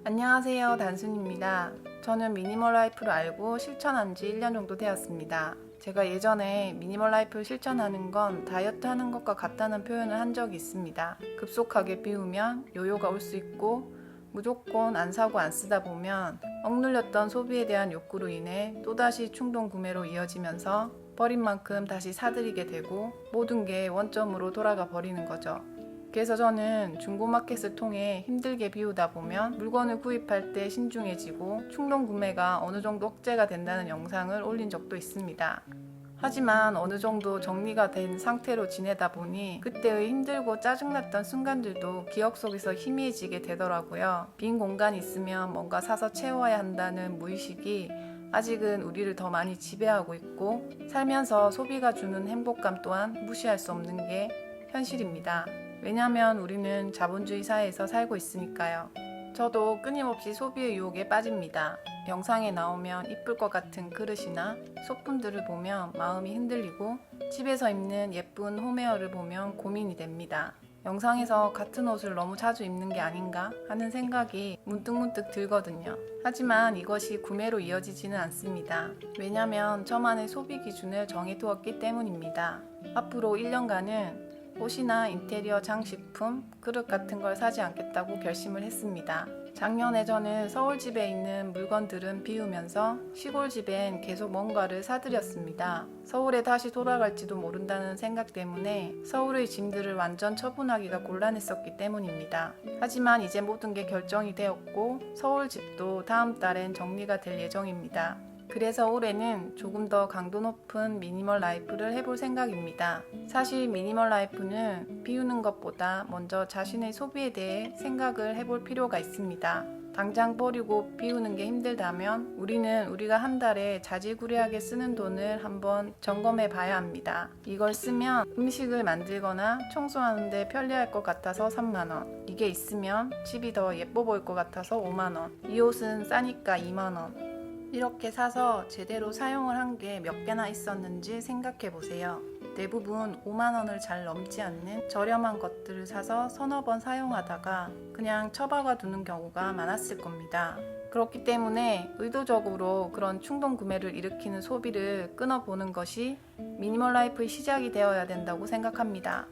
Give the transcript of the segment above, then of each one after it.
안녕하세요, 단순입니다. 저는 미니멀 라이프를 알고 실천한 지 1년 정도 되었습니다. 제가 예전에 미니멀 라이프를 실천하는 건 다이어트 하는 것과 같다는 표현을 한 적이 있습니다. 급속하게 비우면 요요가 올 수 있고 무조건 안 사고 안 쓰다 보면 억눌렸던 소비에 대한 욕구로 인해 또다시 충동 구매로 이어지면서 버린 만큼 다시 사들이게 되고 모든 게 원점으로 돌아가 버리는 거죠. 그래서 저는 중고마켓을 통해 힘들게 비우다 보면 물건을 구입할 때 신중해지고 충동 구매가 어느 정도 억제가 된다는 영상을 올린 적도 있습니다. 하지만 어느 정도 정리가 된 상태로 지내다 보니 그때의 힘들고 짜증났던 순간들도 기억 속에서 희미해지게 되더라고요. 빈 공간이 있으면 뭔가 사서 채워야 한다는 무의식이 아직은 우리를 더 많이 지배하고 있고 살면서 소비가 주는 행복감 또한 무시할 수 없는 게 현실입니다. 왜냐하면 우리는 자본주의 사회에서 살고 있으니까요. 저도 끊임없이 소비의 유혹에 빠집니다. 영상에 나오면 이쁠 것 같은 그릇이나 소품들을 보면 마음이 흔들리고 집에서 입는 예쁜 홈웨어를 보면 고민이 됩니다. 영상에서 같은 옷을 너무 자주 입는 게 아닌가 하는 생각이 문득문득 들거든요. 하지만 이것이 구매로 이어지지는 않습니다. 왜냐하면 저만의 소비 기준을 정해두었기 때문입니다. 앞으로 1년간은 옷이나 인테리어 장식품, 그릇 같은 걸 사지 않겠다고 결심을 했습니다. 작년에 저는 서울집에 있는 물건들은 비우면서 시골집엔 계속 뭔가를 사들였습니다. 서울에 다시 돌아갈지도 모른다는 생각 때문에 서울의 짐들을 완전 처분하기가 곤란했었기 때문입니다. 하지만 이제 모든 게 결정이 되었고 서울집도 다음 달엔 정리가 될 예정입니다. 그래서 올해는 조금 더 강도 높은 미니멀 라이프를 해볼 생각입니다. 사실 미니멀 라이프는 비우는 것보다 먼저 자신의 소비에 대해 생각을 해볼 필요가 있습니다. 당장 버리고 비우는 게 힘들다면 우리는 우리가 한 달에 자질구레하게 쓰는 돈을 한번 점검해 봐야 합니다. 이걸 쓰면 음식을 만들거나 청소하는데 편리할 것 같아서 3만원, 이게 있으면 집이 더 예뻐 보일 것 같아서 5만원, 이 옷은 싸니까 2만원, 이렇게 사서 제대로 사용을 한 게 몇 개나 있었는지 생각해 보세요. 대부분 5만 원을 잘 넘지 않는 저렴한 것들을 사서 서너 번 사용하다가 그냥 처박아 두는 경우가 많았을 겁니다. 그렇기 때문에 의도적으로 그런 충동 구매를 일으키는 소비를 끊어보는 것이 미니멀 라이프의 시작이 되어야 된다고 생각합니다.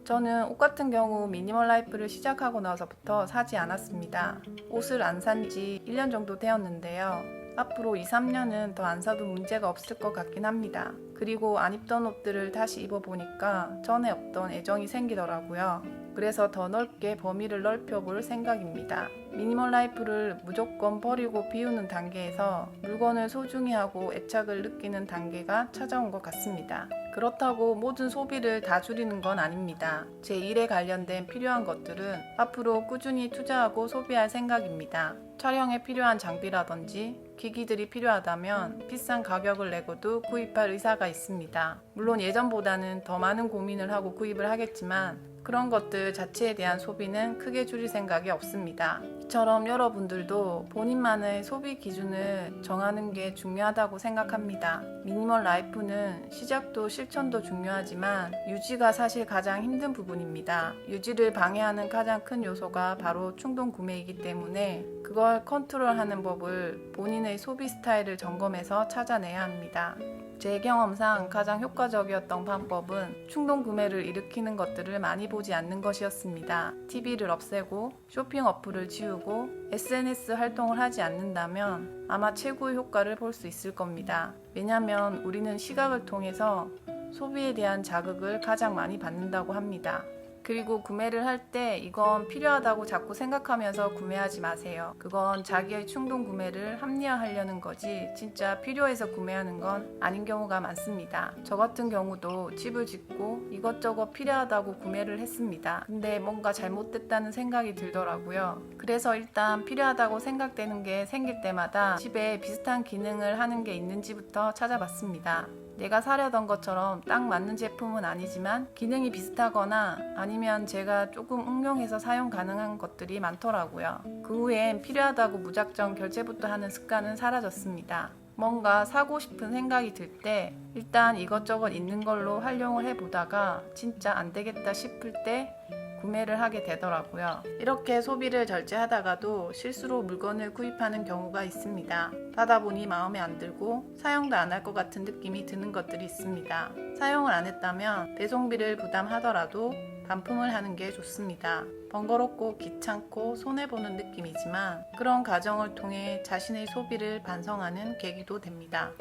저는 옷 같은 경우 미니멀 라이프를 시작하고 나서부터 사지 않았습니다. 옷을 안 산 지 1년 정도 되었는데요. 앞으로 2, 3년은 더 안 사도 문제가 없을 것 같긴 합니다. 그리고 안 입던 옷들을 다시 입어보니까 전에 없던 애정이 생기더라고요. 그래서 더 넓게 범위를 넓혀볼 생각입니다. 미니멀 라이프를 무조건 버리고 비우는 단계에서 물건을 소중히 하고 애착을 느끼는 단계가 찾아온 것 같습니다. 그렇다고 모든 소비를 다 줄이는 건 아닙니다. 제 일에 관련된 필요한 것들은 앞으로 꾸준히 투자하고 소비할 생각입니다. 촬영에 필요한 장비라든지 기기들이 필요하다면 비싼 가격을 내고도 구입할 의사가 있습니다. 물론 예전보다는 더 많은 고민을 하고 구입을 하겠지만 그런 것들 자체에 대한 소비는 크게 줄일 생각이 없습니다. 이처럼 여러분들도 본인만의 소비 기준을 정하는 게 중요하다고 생각합니다. 미니멀 라이프는 시작도 실천도 중요하지만 유지가 사실 가장 힘든 부분입니다. 유지를 방해하는 가장 큰 요소가 바로 충동 구매이기 때문에 그걸 컨트롤하는 법을 본인의 소비 스타일을 점검해서 찾아내야 합니다. 제 경험상 가장 효과적이었던 방법은 충동 구매를 일으키는 것들을 많이 보지 않는 것이었습니다. TV를 없애고 쇼핑 어플을 지우고 SNS 활동을 하지 않는다면 아마 최고의 효과를 볼 수 있을 겁니다. 왜냐하면 우리는 시각을 통해서 소비에 대한 자극을 가장 많이 받는다고 합니다. 그리고 구매를 할 때 이건 필요하다고 자꾸 생각하면서 구매하지 마세요. 그건 자기의 충동 구매를 합리화하려는 거지 진짜 필요해서 구매하는 건 아닌 경우가 많습니다. 저 같은 경우도 집을 짓고 이것저것 필요하다고 구매를 했습니다. 근데 뭔가 잘못됐다는 생각이 들더라고요. 그래서 일단 필요하다고 생각되는 게 생길 때마다 집에 비슷한 기능을 하는 게 있는지부터 찾아봤습니다. 내가 사려던 것처럼 딱 맞는 제품은 아니지만 기능이 비슷하거나 아니면 제가 조금 응용해서 사용 가능한 것들이 많더라고요. 그 후엔 필요하다고 무작정 결제부터 하는 습관은 사라졌습니다. 뭔가 사고 싶은 생각이 들 때 일단 이것저것 있는 걸로 활용을 해보다가 진짜 안 되겠다 싶을 때 구매를 하게 되더라고요. 이렇게 소비를 절제하다가도 실수로 물건을 구입하는 경우가 있습니다. 받아보니 마음에 안 들고 사용도 안 할 것 같은 느낌이 드는 것들이 있습니다. 사용을 안 했다면 배송비를 부담하더라도 반품을 하는 게 좋습니다. 번거롭고 귀찮고 손해보는 느낌이지만 그런 과정을 통해 자신의 소비를 반성하는 계기도 됩니다.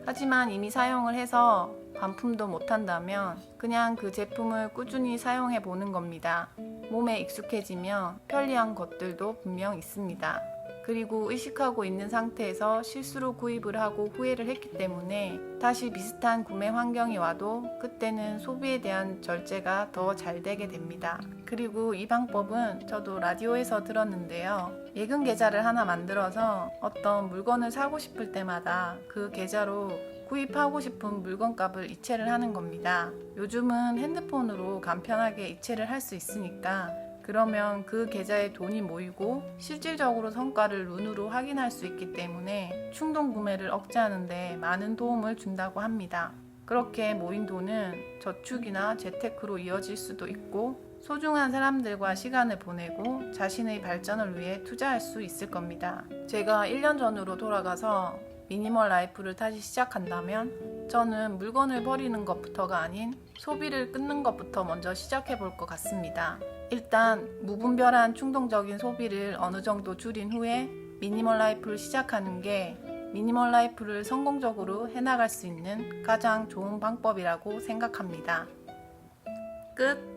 하지만 이미 사용을 해서 반품도 못한다면 그냥 그 제품을 꾸준히 사용해 보는 겁니다. 몸에 익숙해지면 편리한 것들도 분명 있습니다. 그리고 의식하고 있는 상태에서 실수로 구입을 하고 후회를 했기 때문에 다시 비슷한 구매 환경이 와도 그때는 소비에 대한 절제가 더 잘 되게 됩니다. 그리고 이 방법은 저도 라디오에서 들었는데요. 예금 계좌를 하나 만들어서 어떤 물건을 사고 싶을 때마다 그 계좌로 구입하고 싶은 물건값을 이체를 하는 겁니다. 요즘은 핸드폰으로 간편하게 이체를 할 수 있으니까 그러면 그 계좌에 돈이 모이고 실질적으로 성과를 눈으로 확인할 수 있기 때문에 충동 구매를 억제하는 데 많은 도움을 준다고 합니다. 그렇게 모인 돈은 저축이나 재테크로 이어질 수도 있고 소중한 사람들과 시간을 보내고 자신의 발전을 위해 투자할 수 있을 겁니다. 제가 1년 전으로 돌아가서 미니멀 라이프를 다시 시작한다면 저는 물건을 버리는 것부터가 아닌 소비를 끊는 것부터 먼저 시작해 볼 것 같습니다. 일단 무분별한 충동적인 소비를 어느 정도 줄인 후에 미니멀 라이프를 시작하는 게 미니멀 라이프를 성공적으로 해나갈 수 있는 가장 좋은 방법이라고 생각합니다. 끝!